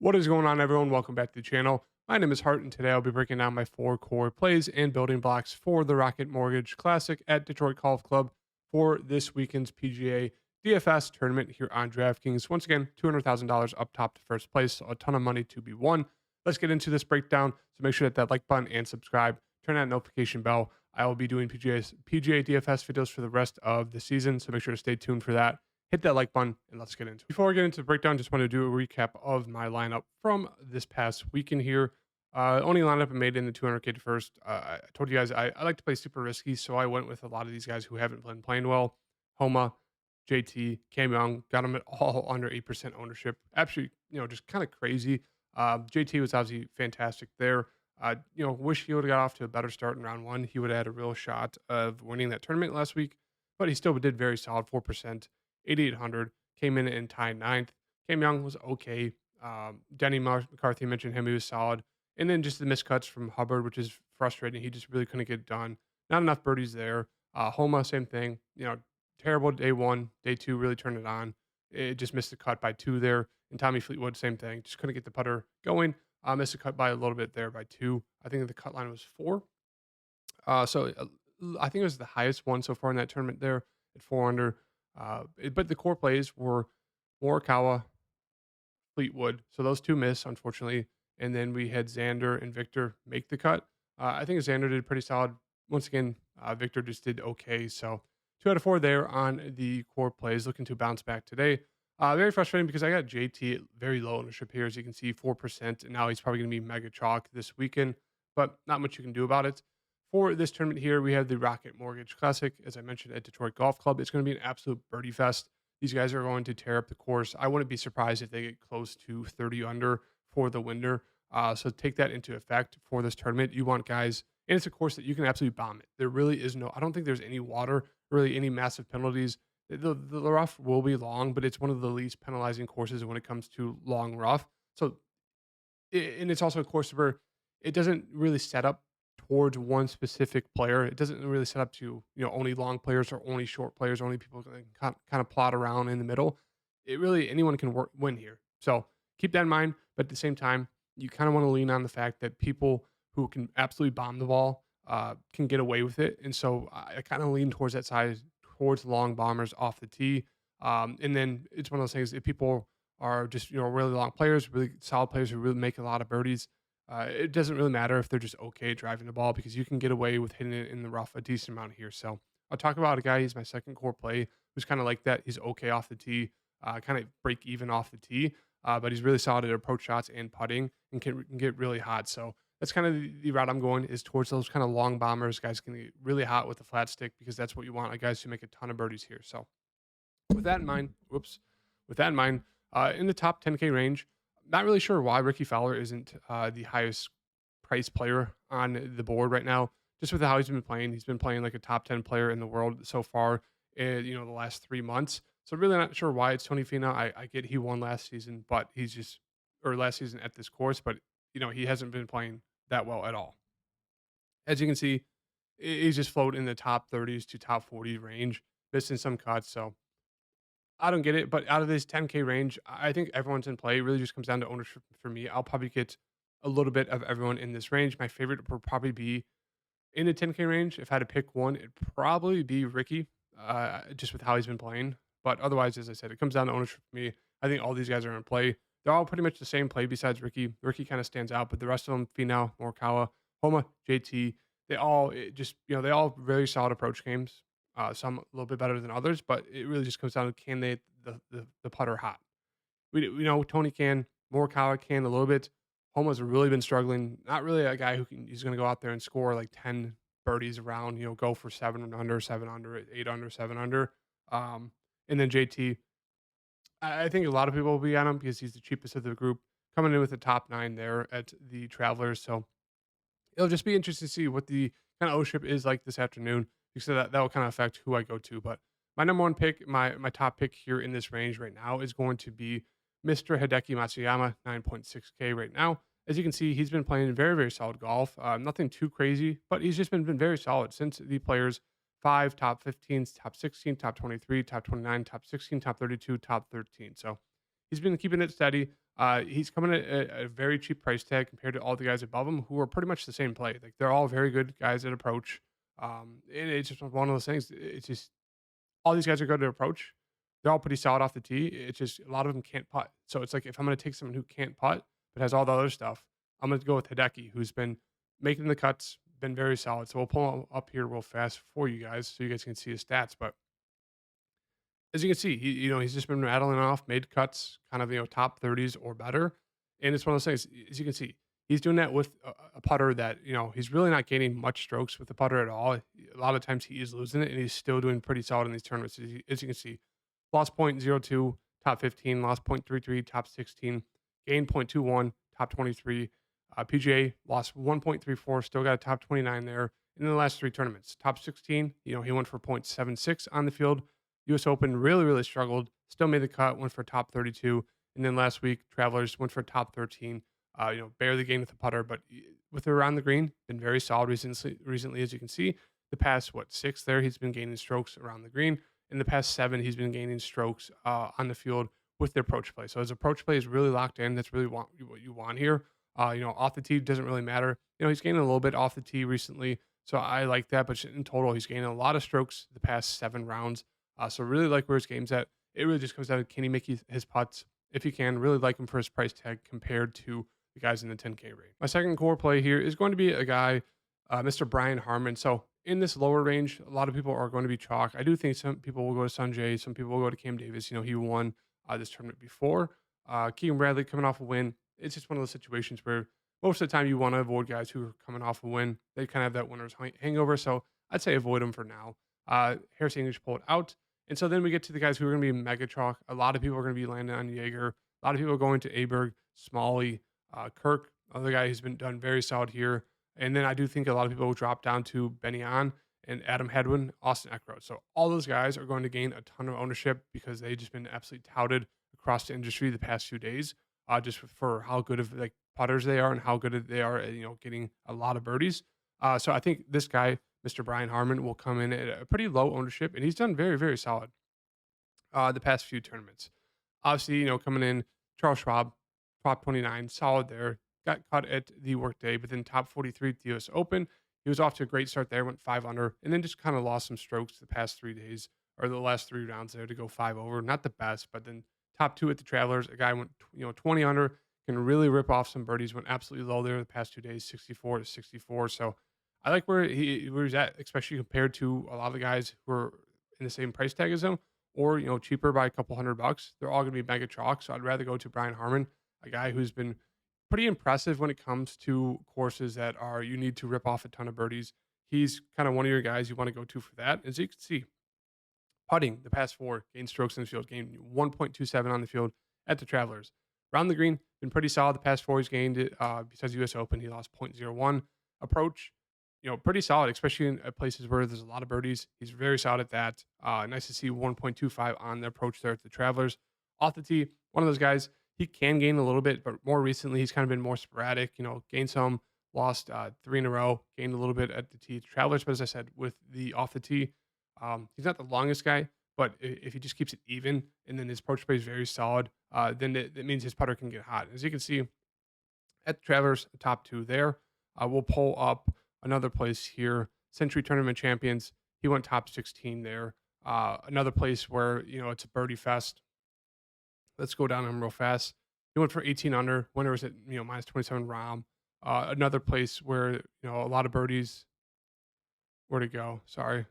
What is going on, everyone? Welcome back to the channel. My name is Hart, and today I'll be breaking down my 4 core plays and building blocks for the Rocket Mortgage Classic at Detroit Golf Club for this weekend's PGA DFS tournament here on DraftKings. Once again, $200,000 up top to first place, so a ton of money to be won. Let's get into this breakdown. So make sure to hit that like button and subscribe. Turn that notification bell. I will be doing PGA DFS videos for the rest of the season, so make sure to stay tuned for that. Hit that like button and let's get into it. Before I get into the breakdown, just want to do a recap of my lineup from this past weekend here. Only lineup I made in the 200K to first. I told you guys I like to play super risky, so I went with a lot of these guys who haven't been playing well. Homa, JT, Cam Young, got them at all under 8% ownership. Actually, just kind of crazy. JT was obviously fantastic there. Wish he would have got off to a better start in round one. He would have had a real shot of winning that tournament last week, but he still did very solid, 4%. 8,800, came in and tied ninth. Cam Young was okay. Denny McCarthy mentioned him; he was solid. And then just the miscuts from Hubbard, which is frustrating. He just really couldn't get it done. Not enough birdies there. Homa, same thing. Terrible day one. Day two really turned it on. It just missed the cut by 2 there. And Tommy Fleetwood, same thing. Just couldn't get the putter going. Missed the cut by a little bit there by 2. I think the cut line was 4. I think it was the highest one so far in that tournament there at 4 under. But the core plays were Morikawa, Fleetwood. So those 2 miss, unfortunately. And then we had Xander and Victor make the cut. I think Xander did pretty solid. Once again, Victor just did okay. So 2 out of 4 there on the core plays. Looking to bounce back today. Very frustrating because I got JT at very low ownership here. As you can see, 4%. And now he's probably going to be mega chalk this weekend. But not much you can do about it. For this tournament here, we have the Rocket Mortgage Classic, as I mentioned, at Detroit Golf Club. It's going to be an absolute birdie fest. These guys are going to tear up the course. I wouldn't be surprised if they get close to 30 under for the winner. So take that into effect for this tournament. You want guys, and it's a course that you can absolutely bomb it. There really is I don't think there's any water, really any massive penalties. The rough will be long, but it's one of the least penalizing courses when it comes to long rough. So, and it's also a course where it doesn't really set up towards one specific player. It doesn't really set up to, only long players or only short players, or only people that can kind of plot around in the middle. It really, anyone can win here. So keep that in mind. But at the same time, you kind of want to lean on the fact that people who can absolutely bomb the ball can get away with it. And so I kind of lean towards that side, towards long bombers off the tee. And then it's one of those things, if people are just, really long players, really solid players who really make a lot of birdies, it doesn't really matter if they're just okay driving the ball, because you can get away with hitting it in the rough a decent amount here. So I'll talk about a guy. He's my second core play, who's kind of like that. He's okay off the tee, kind of break even off the tee, but he's really solid at approach shots and putting, and can get really hot. So that's kind of the route I'm going, is towards those kind of long bombers. Guys can get really hot with the flat stick, because that's what you want. Like guys who make a ton of birdies here. So with that in mind, in the top 10K range, not really sure why Ricky Fowler isn't the highest price player on the board right now. Just with how he's been playing, like a top 10 player in the world so far in the last 3 months. So really not sure why it's Tony Finau. I get he won last season, but last season at this course, but he hasn't been playing that well at all. As you can see, he's just floating in the top 30s to top 40 range, missing some cuts. So I don't get it, but out of this 10K range, I think everyone's in play. It really just comes down to ownership for me. I'll probably get a little bit of everyone in this range. My favorite would probably be in the 10K range. If I had to pick one, it'd probably be Ricky, just with how he's been playing. But otherwise, as I said, it comes down to ownership for me. I think all these guys are in play. They're all pretty much the same play besides Ricky. Ricky kind of stands out, but the rest of them, Finau, Morikawa, Homa, JT, they all they all very solid approach games. Some a little bit better than others, but it really just comes down to, can they hit the putter hot? We know Tony can, Morikawa can a little bit. Homa's really been struggling. Not really a guy he's going to go out there and score like 10 birdies around. Go for 7 under, 8 under, 7 under. And then JT, I think a lot of people will be on him because he's the cheapest of the group, coming in with the top 9 there at the Travelers. So it'll just be interesting to see what the kind of ownership is like this afternoon, because that will kind of affect who I go to. But my number one pick, my top pick here in this range right now, is going to be Mr. Hideki Matsuyama, 9.6K right now. As you can see, he's been playing very, very solid golf. Nothing too crazy, but he's just been very solid since the players 5, top 15, top 16, top 23, top 29, top 16, top 32, top 13. So he's been keeping it steady. He's coming at a very cheap price tag compared to all the guys above him who are pretty much the same play. Like they're all very good guys at approach. And it's just one of those things. It's just all these guys are good at approach. They're all pretty solid off the tee. It's just a lot of them can't putt. So it's like if I'm going to take someone who can't putt but has all the other stuff, I'm going to go with Hideki, who's been making the cuts, been very solid. So we'll pull him up here real fast for you guys so you guys can see his stats. But as you can see, he's just been rattling off, made cuts, kind of top 30s or better, and it's one of those things. As you can see, he's doing that with a putter that he's really not gaining much strokes with the putter at all. A lot of times he is losing it, and he's still doing pretty solid in these tournaments. As you can see, lost 0.02, top 15, lost 0.33, top 16, gained 0.21, top 23. PGA lost 1.34, still got a top 29 there. In the last 3 tournaments, top 16, he went for 0.76 on the field. US Open really, really struggled. Still made the cut, went for top 32. And then last week, Travelers went for top 13. Barely gained with the putter, but with it around the green, been very solid recently, as you can see. The past, 6 there, he's been gaining strokes around the green. In the past 7, he's been gaining strokes on the field with the approach play. So his approach play is really locked in. That's really what you want here. Off the tee doesn't really matter. He's gaining a little bit off the tee recently. So I like that. But in total, he's gaining a lot of strokes the past 7 rounds. So really like where his game's at. It really just comes down to can he make his putts if he can. Really like him for his price tag compared to the guys in the 10K range. My second core play here is going to be a guy, Mr. Brian Harman. So in this lower range, a lot of people are going to be chalk. I do think some people will go to Sanjay. Some people will go to Cam Davis. He won this tournament before. Keegan Bradley coming off a win. It's just one of those situations where most of the time you want to avoid guys who are coming off a win. They kind of have that winner's hangover. So I'd say avoid them for now. Harris English pulled out. And so then we get to the guys who are going to be mega chalk. A lot of people are going to be landing on Jaeger. A lot of people are going to Aberg, Smalley, Kirk, other guy who's been done very solid here. And then I do think a lot of people will drop down to Benny On and Adam Hadwin, Austin Eckroat. So all those guys are going to gain a ton of ownership because they've just been absolutely touted across the industry the past few days, just for how good of like putters they are and how good they are at getting a lot of birdies. So I think this guy, Mr. Brian Harman, will come in at a pretty low ownership, and he's done very, very solid the past few tournaments. Obviously, coming in, Charles Schwab, top 29, solid there. Got caught at the workday, but then top 43 at the US Open. He was off to a great start there, went 5 under, and then just kind of lost some strokes the past 3 days or the last 3 rounds there to go 5 over. Not the best, but then top 2 at the Travelers. A guy went 20 under, can really rip off some birdies. Went absolutely low there the past 2 days, 64 to 64. So I like where he's at, especially compared to a lot of the guys who are in the same price tag as him, or cheaper by a couple $100. They're all going to be mega chalk. So I'd rather go to Brian Harman, a guy who's been pretty impressive when it comes to courses that are you need to rip off a ton of birdies. He's kind of one of your guys you want to go to for that. As you can see, putting the past 4, gained strokes in the field, gained 1.27 on the field at the Travelers. Around the green, been pretty solid the past 4. He's gained it besides US Open. He lost 0.01. Approach, pretty solid, especially in places where there's a lot of birdies. He's very solid at that. Nice to see 1.25 on the approach there at the Travelers. Off the tee, one of those guys, he can gain a little bit, but more recently he's kind of been more sporadic. Gained some, lost 3 in a row, gained a little bit at the tee. Travelers, but as I said, with the off the tee, he's not the longest guy, but if he just keeps it even and then his approach play is very solid, then it means his putter can get hot. As you can see at the Travelers, the top 2 there. We'll pull up another place here. Century Tournament Champions. He went top 16 there. Another place where it's a birdie fest. Let's go down him real fast. He went for 18 under. Winner was at minus 27 ROM. Another place where a lot of birdies. Where'd it go? Sorry,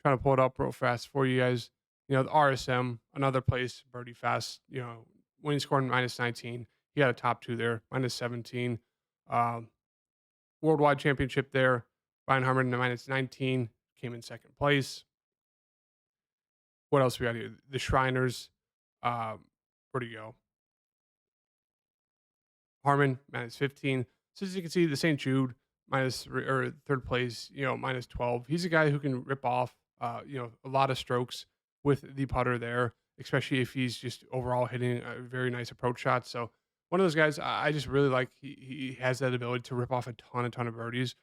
trying to pull it up real fast for you guys. The RSM, another place, birdie fest. Winning score minus 19. He got a top 2 there, minus 17. Worldwide Championship there. Brian Harman, minus 19, came in second place. What else we got here? The Shriners. Where'd he go? Harman, minus 15. So as you can see, the St. Jude, third place, minus 12. He's a guy who can rip off, a lot of strokes with the putter there, especially if he's just overall hitting a very nice approach shot. So one of those guys I just really like. He has that ability to rip off a ton of birdies.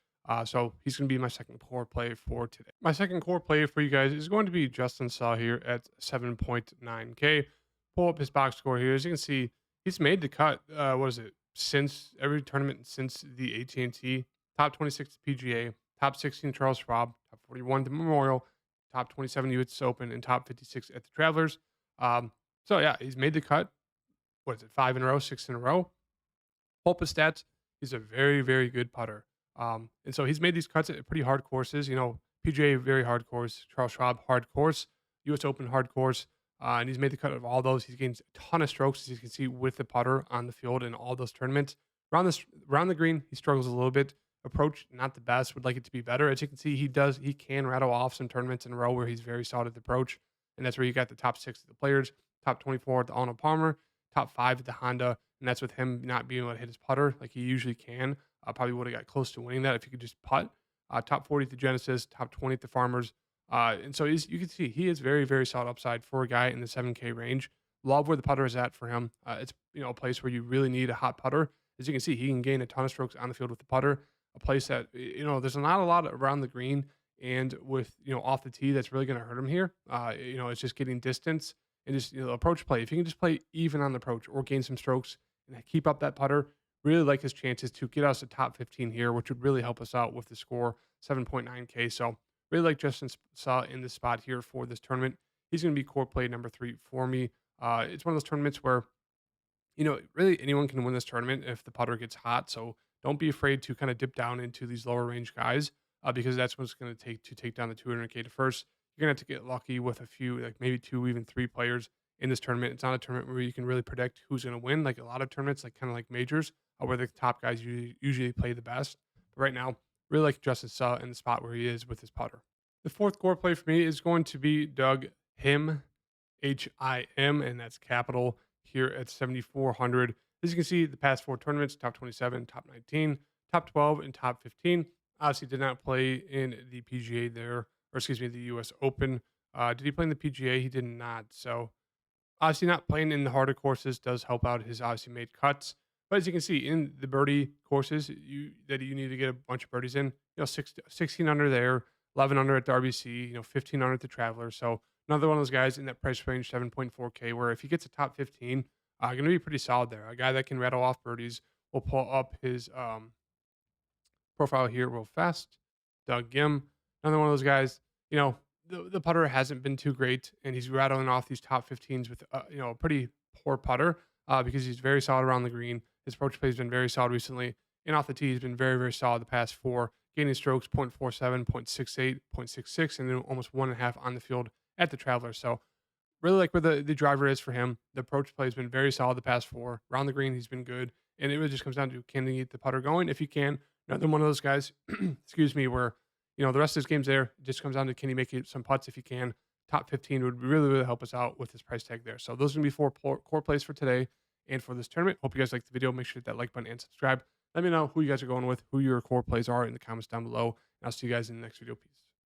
So he's going to be my second core play for today. My second core play for you guys is going to be Justin Saw here at 7.9K. Pull up his box score here. As you can see, He's made the cut, what is it? Since every tournament since the AT&T, top 26 PGA, top 16 Charles Schwab, top 41 the Memorial, top 27 US Open, and top 56 at the Travelers. So yeah, he's made the cut. What is it? 5 in a row, 6 in a row. Pulp his stats, he's a very, very good putter. And so he's made these cuts at pretty hard courses. PGA very hard course, Charles Schwab hard course, US Open hard course, and he's made the cut of all those. He's gained a ton of strokes, as you can see, with the putter on the field in all those tournaments. Around the green, he struggles a little bit. Approach not the best. Would like it to be better. As you can see, he can rattle off some tournaments in a row where he's very solid at the approach, and that's where you got the top 6 of the Players, top 24 at the Arnold Palmer, top 5 at the Honda, and that's with him not being able to hit his putter like he usually can. Probably would have got close to winning that if he could just putt. Top 40 at the Genesis, top 20 at the Farmers. And so you can see he is very, very solid upside for a guy in the 7K range. Love where the putter is at for him. It's a place where you really need a hot putter. As you can see, he can gain a ton of strokes on the field with the putter. A place that there's not a lot around the green and with off the tee that's really going to hurt him here. It's just getting distance and just approach play. If you can just play even on the approach or gain some strokes and keep up that putter, really like his chances to get us a top 15 here, which would really help us out with the score 7.9K. So really like Justin Saw in this spot here for this tournament. He's going to be core play number 3 for me. It's one of those tournaments where really anyone can win this tournament if the putter gets hot. So don't be afraid to kind of dip down into these lower range guys because that's what it's going to take down the 200K to first. You're going to have to get lucky with a few, like maybe 2, even 3 players in this tournament. It's not a tournament where you can really predict who's going to win, like a lot of tournaments, like kind of like majors, where the top guys usually play the best. But right now, really like Justin Suh in the spot where he is with his putter. The fourth core play for me is going to be Doug Him, HIM, and that's capital here at 7,400. As you can see, the past 4 tournaments, top 27, top 19, top 12, and top 15. Obviously did not play in the PGA there, or excuse me, the US Open. Did he play in the PGA? He did not. So obviously not playing in the harder courses does help out his obviously made cuts. But as you can see in the birdie courses, you need to get a bunch of birdies in. 16 under there, 11 under at the RBC, 15 under at the Traveler. So another one of those guys in that price range, 7.4K, where if he gets a top 15, going to be pretty solid there. A guy that can rattle off birdies. We'll pull up his profile here real fast. Doug Gim, another one of those guys. The putter hasn't been too great, and he's rattling off these top 15s with a pretty poor putter because he's very solid around the green. His approach play has been very solid recently, and off the tee he's been very, very solid the past 4, gaining strokes 0.47, 0.68, 0.66, and then almost 1.5 on the field at the Traveler. So really like where the driver is for him. The approach play has been very solid the past 4. Around the green, he's been good. And it really just comes down to can he get the putter going? If he can, another one of those guys, excuse me, where, the rest of his game's there. It just comes down to can he make it some putts if he can. Top 15 would really, really help us out with his price tag there. So those are going to be 4 core plays for today and for this tournament. Hope you guys liked the video. Make sure to hit that like button and subscribe. Let me know who you guys are going with, who your core plays are in the comments down below. And I'll see you guys in the next video. Peace.